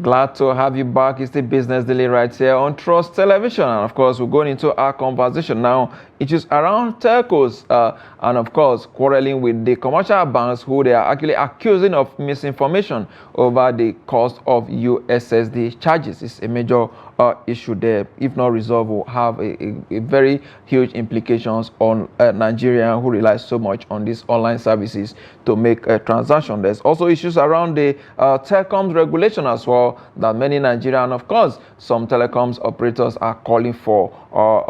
Glad to have you back. It's the Business Daily right here on Trust Television. And of course, we're going into our conversation now. It is around telcos and of course, quarreling with the commercial banks who they are actually accusing of misinformation over the cost of USSD charges. It's a major issue there. If not resolved, will have a very huge implications on Nigerians who rely so much on these online services to make a transaction. There's also issues around the telecoms regulation as well that many Nigerians, of course, some telecoms operators are calling for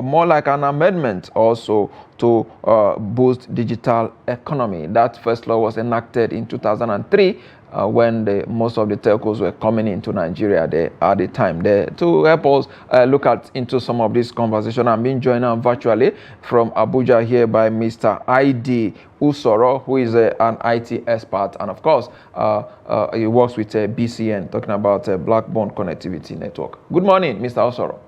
more like an amendment also to boost digital economy. That first law was enacted in 2003 when most of the telcos were coming into Nigeria there at the time. There to help us look into some of this conversation, I'm being joined now virtually from Abuja here by Mr. ID Ussoro, who is an IT expert, and of course he works with BCN, talking about Blackbone Connectivity Network. Good morning, Mr. Ussoro.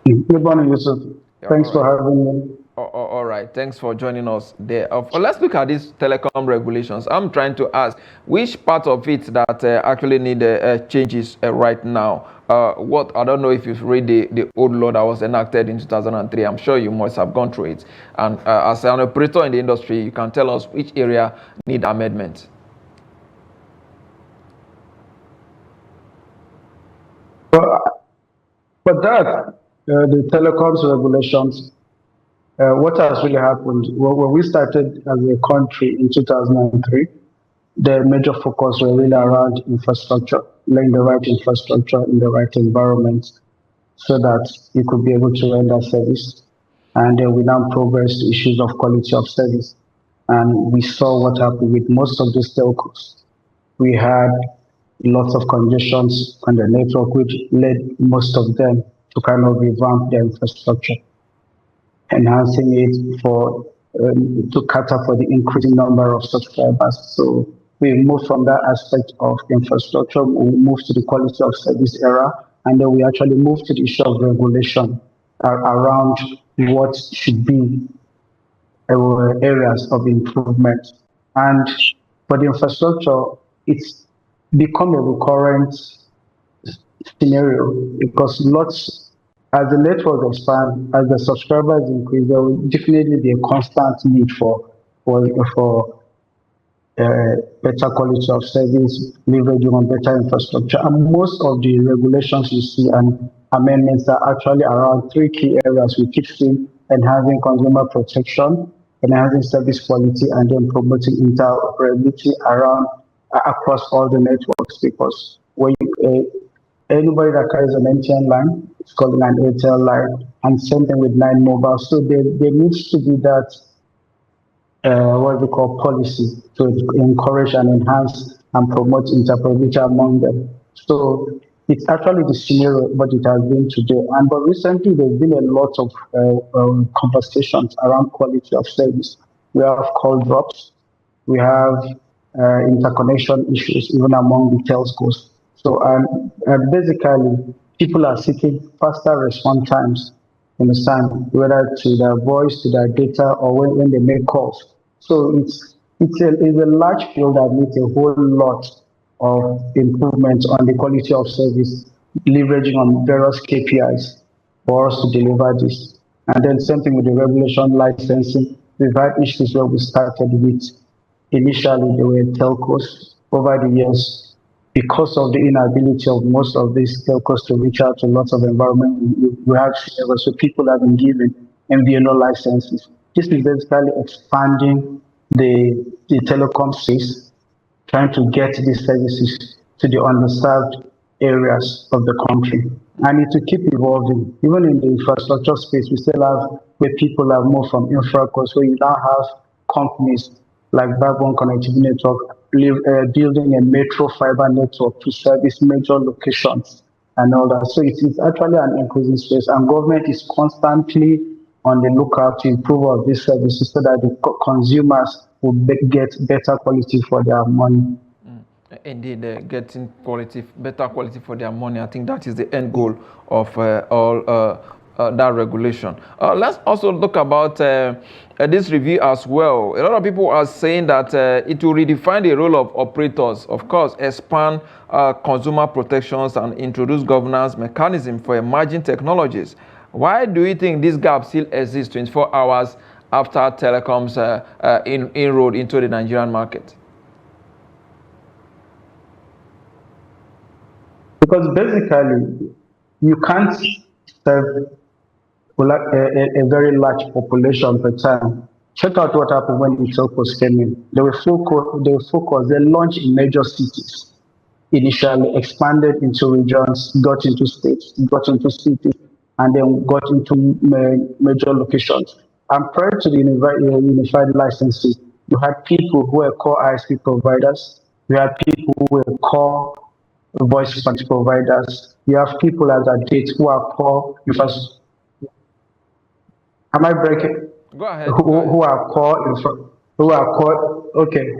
Good morning, Yusuf. Thanks for having me. All right, thanks for joining us there. Let's look at these telecom regulations. I'm trying to ask which part of it that actually need changes right now. I don't know if you've read the old law that was enacted in 2003. I'm sure you must have gone through it. And as an operator in the industry, you can tell us which area need amendment. For that, the telecoms regulations, what has really happened, when we started as a country in 2003, the major focus was really around infrastructure, laying the right infrastructure in the right environment so that you could be able to render service. And then we now progressed to issues of quality of service. And we saw what happened with most of these telcos. We had lots of congestions on the network, which led most of them to kind of revamp their infrastructure, enhancing it for to cater for the increasing number of subscribers. So we moved from that aspect of infrastructure, we moved to the quality of service era, and then we actually moved to the issue of regulation around what should be areas of improvement. And for the infrastructure, it's become a recurrent scenario because as the network expands, as the subscribers increase, there will definitely be a constant need for better quality of service, leveraging on better infrastructure. And most of the regulations you see and amendments are actually around three key areas. We keep seeing enhancing consumer protection, enhancing service quality, and then promoting interoperability across all the networks. Because when anybody that carries an MTN line, it's called an Airtel line, and same thing with 9 Mobile. So there needs to be that what we call policy to encourage and enhance and promote interoperability among them. So it's actually the scenario what it has been today. But recently there's been a lot of conversations around quality of service. We have call drops, we have interconnection issues even among the telcos. So basically, people are seeking faster response times, understand, whether to their voice, to their data, or when they make calls. So it's a large field that needs a whole lot of improvement on the quality of service, leveraging on various KPIs for us to deliver this. And then same thing with the regulation licensing. We've had issues where we started with, initially there were telcos. Over the years, because of the inability of most of these telcos to reach out to lots of environment, we have so people have been given MVNO licenses. This is basically expanding the telecom space, trying to get these services to the underserved areas of the country. And it will keep evolving. Even in the infrastructure space, we still have where people have moved from infrastructure, where you now have companies like Blackbone Connectivity Network building a metro fiber network to service major locations and all that. So it's actually an increasing space, and government is constantly on the lookout to improve all these services so that the consumers will get better quality for their money. Indeed, getting better quality for their money. I think that is the end goal of all that regulation. Let's also look about this review as well. A lot of people are saying that it will redefine the role of operators, of course, expand consumer protections and introduce governance mechanism for emerging technologies. Why do you think this gap still exists 24 hours after Telecom's inroad into the Nigerian market? Because basically, you can't serve a very large population per time. Check out what happened when the telcos came in. They launched in major cities, initially expanded into regions, got into states, got into cities, and then got into major locations. And prior to the unified licensing, you had people who were core ISP providers, you had people who were core voice providers, you have people as a date who are core infrastructure. Am I breaking? Go ahead. Who are who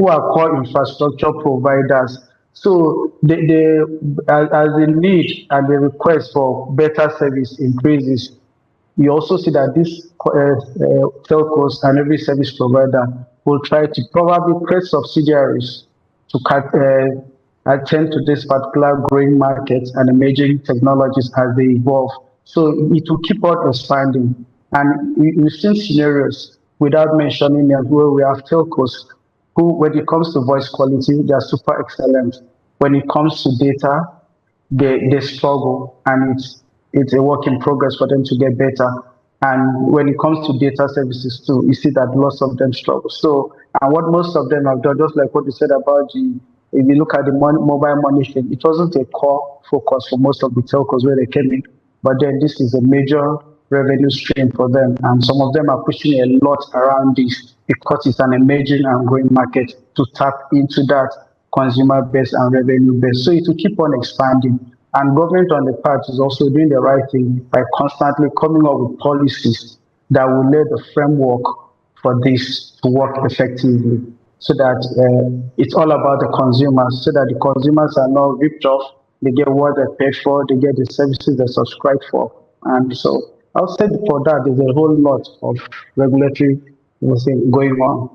are core infrastructure providers. So as the need and the request for better service increases, you also see that these telcos and every service provider will try to probably create subsidiaries to attend to this particular growing market and emerging technologies as they evolve. So it will keep on expanding. And we've seen scenarios without mentioning them where we have telcos who, when it comes to voice quality, they are super excellent. When it comes to data, they struggle, and it's a work in progress for them to get better. And when it comes to data services too, you see that lots of them struggle. So, and what most of them have done, just like what you said about if you look at the mobile money thing, it wasn't a core focus for most of the telcos where they came in, but then this is a major revenue stream for them, and some of them are pushing a lot around this because it's an emerging and growing market to tap into that consumer base and revenue base. So it will keep on expanding. And government on the part is also doing the right thing by constantly coming up with policies that will lay the framework for this to work effectively. So that it's all about the consumers, so that the consumers are not ripped off. They get what they pay for, they get the services they subscribe for. And so outside for that, there's a whole lot of regulatory going on.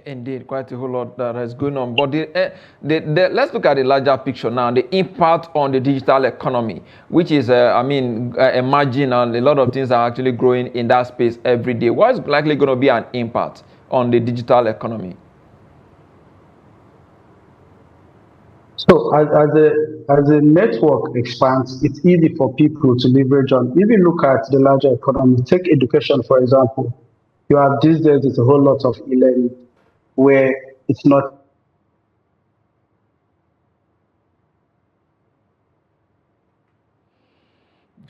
Indeed, quite a whole lot that is going on. But let's look at the larger picture now, the impact on the digital economy, which is, emerging, and a lot of things are actually growing in that space every day. What is likely going to be an impact on the digital economy? So as a network expands, it's easy for people to leverage on. If you look at the larger economy, take education, for example. You have these days, it's a whole lot of e-learning where it's not.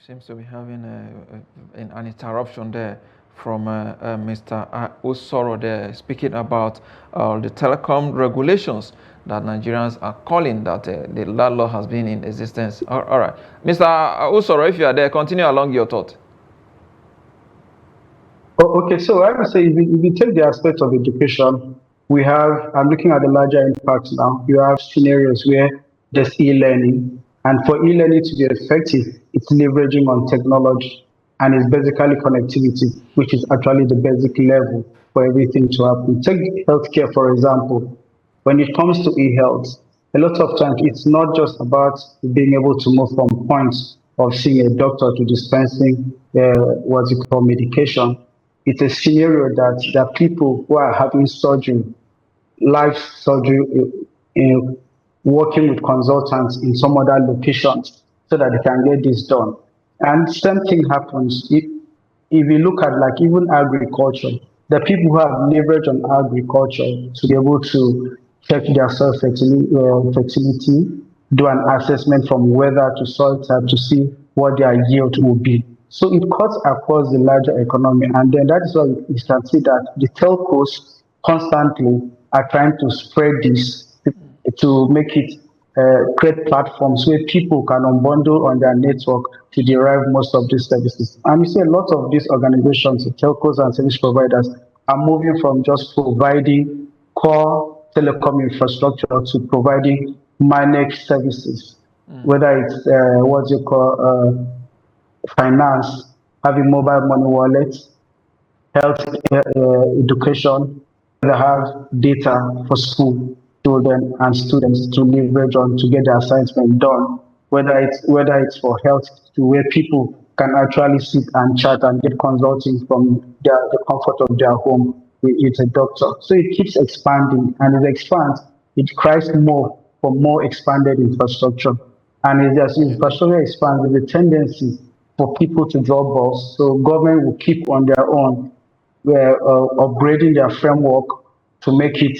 Seems to be having an interruption there from Mr. Ussoro there, speaking about the telecom regulations that Nigerians are calling that the law has been in existence. All right. Mr. Ussoro, if you are there, continue along your thought. Oh, okay, so I would say if you take the aspect of education, I'm looking at the larger impact now. You have scenarios where there's e-learning, and for e-learning to be effective, it's leveraging on technology, and it's basically connectivity, which is actually the basic level for everything to happen. Take healthcare, for example. When it comes to e-health, a lot of times it's not just about being able to move from points of seeing a doctor to dispensing what's it called medication. It's a scenario that there are people who are having surgery, life surgery, working with consultants in some other locations so that they can get this done. And same thing happens if you look at like even agriculture, the people who have leverage on agriculture to be able to check their soil fertility, do an assessment from weather to soil type to see what their yield will be. So it cuts across the larger economy, and then that is why we can see that the telcos constantly are trying to spread this to make it create platforms where people can unbundle on their network to derive most of these services. And you see a lot of these organizations, the telcos and service providers, are moving from just providing core telecom infrastructure to providing managed services, whether it's what you call finance, having mobile money wallets, health education, they have data for school children and students to leverage on to get their assignment done, whether it's for health to where people can actually sit and chat and get consulting from the comfort of their home with a doctor. So it keeps expanding, and as it expands, it cries more for more expanded infrastructure. And as infrastructure expands, there's a tendency for people to drop balls. So government will keep on their own upgrading their framework to make it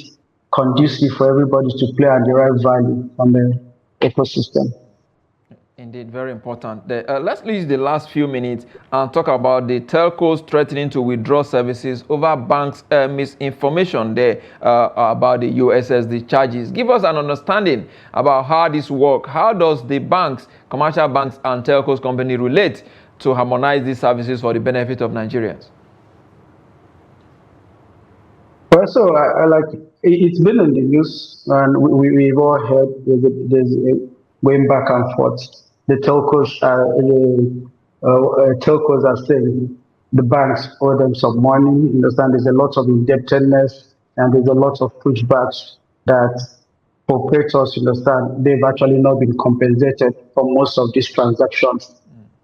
conducive for everybody to play and derive value from the ecosystem. Indeed, very important. Let's use the last few minutes and talk about the telcos threatening to withdraw services over banks' misinformation there about the USSD charges. Give us an understanding about how this works. How does the banks, commercial banks and telcos company relate to harmonize these services for the benefit of Nigerians? Well, so I like it's been in the news, and we've all heard there's going back and forth. The telcos are saying the banks owe them some money. You understand? There's a lot of indebtedness, and there's a lot of pushbacks that operators, you understand, they've actually not been compensated for most of these transactions.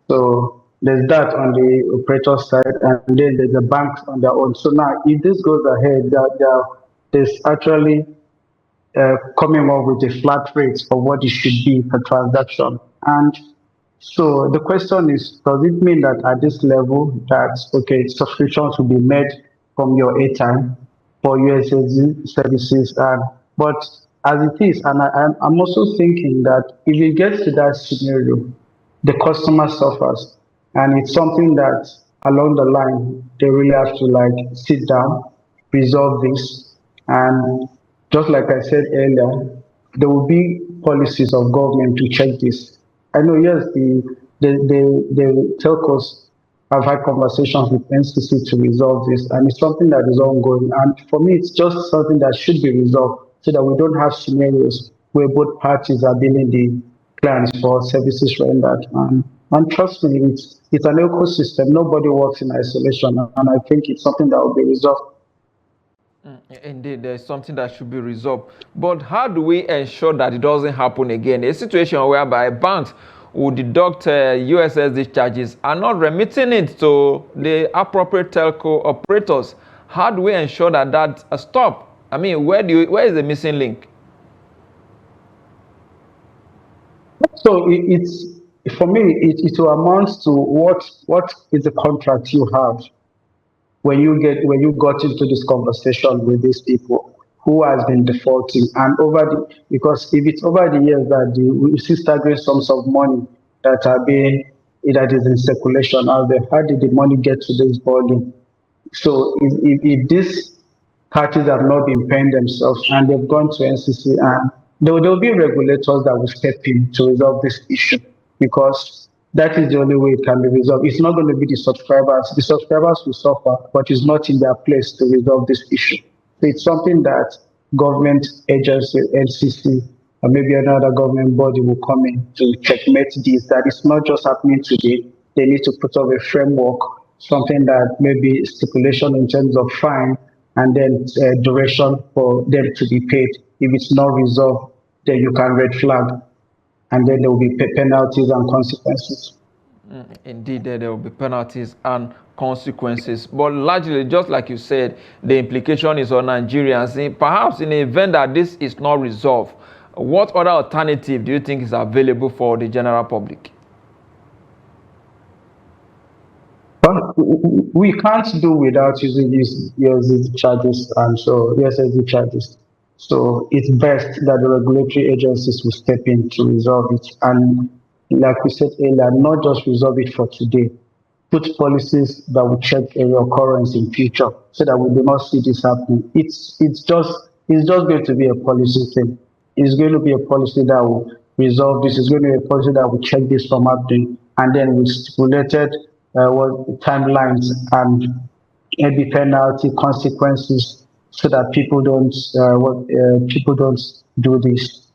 So there's that on the operator side, and then there's the banks on their own. So now, if this goes ahead, there's actually coming up with a flat rate of what it should be per transaction. And so the question is, does it mean that at this level that okay, subscriptions will be made from your airtime for USSD services? But as it is, and I'm also thinking that if it gets to that scenario, the customer suffers, and it's something that along the line they really have to like sit down, resolve this, and just like I said earlier, there will be policies of government to check this. I know, yes, the telcos have had conversations with NCC to resolve this, and it's something that is ongoing. And for me, it's just something that should be resolved so that we don't have scenarios where both parties are billing the clients for services rendered. And trust me, it's an ecosystem. Nobody works in isolation, and I think it's something that will be resolved. Indeed, there's something that should be resolved. But how do we ensure that it doesn't happen again? A situation whereby banks will deduct USSD charges and not remitting it to the appropriate telco operators. How do we ensure that that stop? I mean, where is the missing link? So it's for me, it will amount to what is the contract you have when you got into this conversation with these people who has been defaulting, and because if it's over the years that we see staggering sums of money that are being that is in circulation out there, how did the money get to this body? So if these parties have not been paying themselves and they've gone to NCC, and there will be regulators that will step in to resolve this issue, because that is the only way it can be resolved. It's not going to be the subscribers. The subscribers will suffer, but it's not in their place to resolve this issue. So it's something that government agency, NCC, or maybe another government body will come in to checkmate this, that it's not just happening today. They need to put up a framework, something that maybe stipulation in terms of fine, and then duration for them to be paid. If it's not resolved, then you can red flag, and then there will be penalties and consequences. Indeed, there will be penalties and consequences. But largely, just like you said, the implication is on Nigerians. Perhaps in the event that this is not resolved, what other alternative do you think is available for the general public? Well, we can't do without using these USD charges and so USSD charges. So it's best that the regulatory agencies will step in to resolve it. And like we said earlier, not just resolve it for today. Put policies that will check a recurrence in future so that we do not see this happening. It's just going to be a policy thing. It's going to be a policy that will resolve this. It's going to be a policy that will check this from happening, and then with stipulated timelines and maybe penalty consequences so that people don't do this.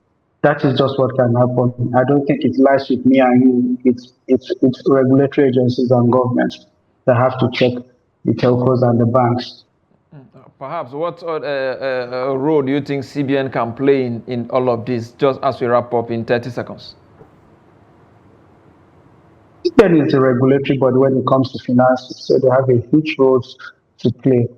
That is just what can happen. I don't think it lies with me and you. It's regulatory agencies and government. that have to check the telcos and the banks. Perhaps what role do you think CBN can play in all of this, just as we wrap up in 30 seconds? CBN is a regulatory body when it comes to finances, so they have a huge role to play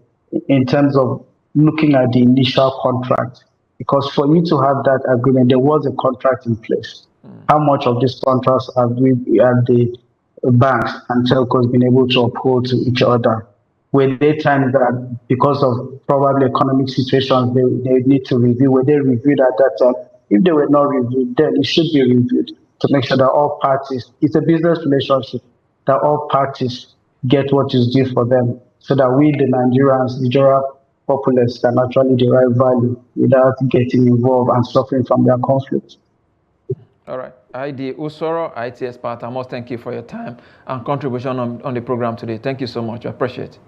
in terms of looking at the initial contract. Because for you to have that agreement, there was a contract in place. How much of these contracts have the banks and telcos been able to uphold to each other? Were they times that because of probably economic situations they need to review? Were they reviewed at that time? If they were not reviewed, then it should be reviewed to make sure that all parties, it's a business relationship, that all parties get what is due for them so that we, the Nigerians, the general populace, can actually derive value without getting involved and suffering from their conflict. All right. ID Ussoro, IT expert, I must thank you for your time and contribution on the program today. Thank you so much. I appreciate it.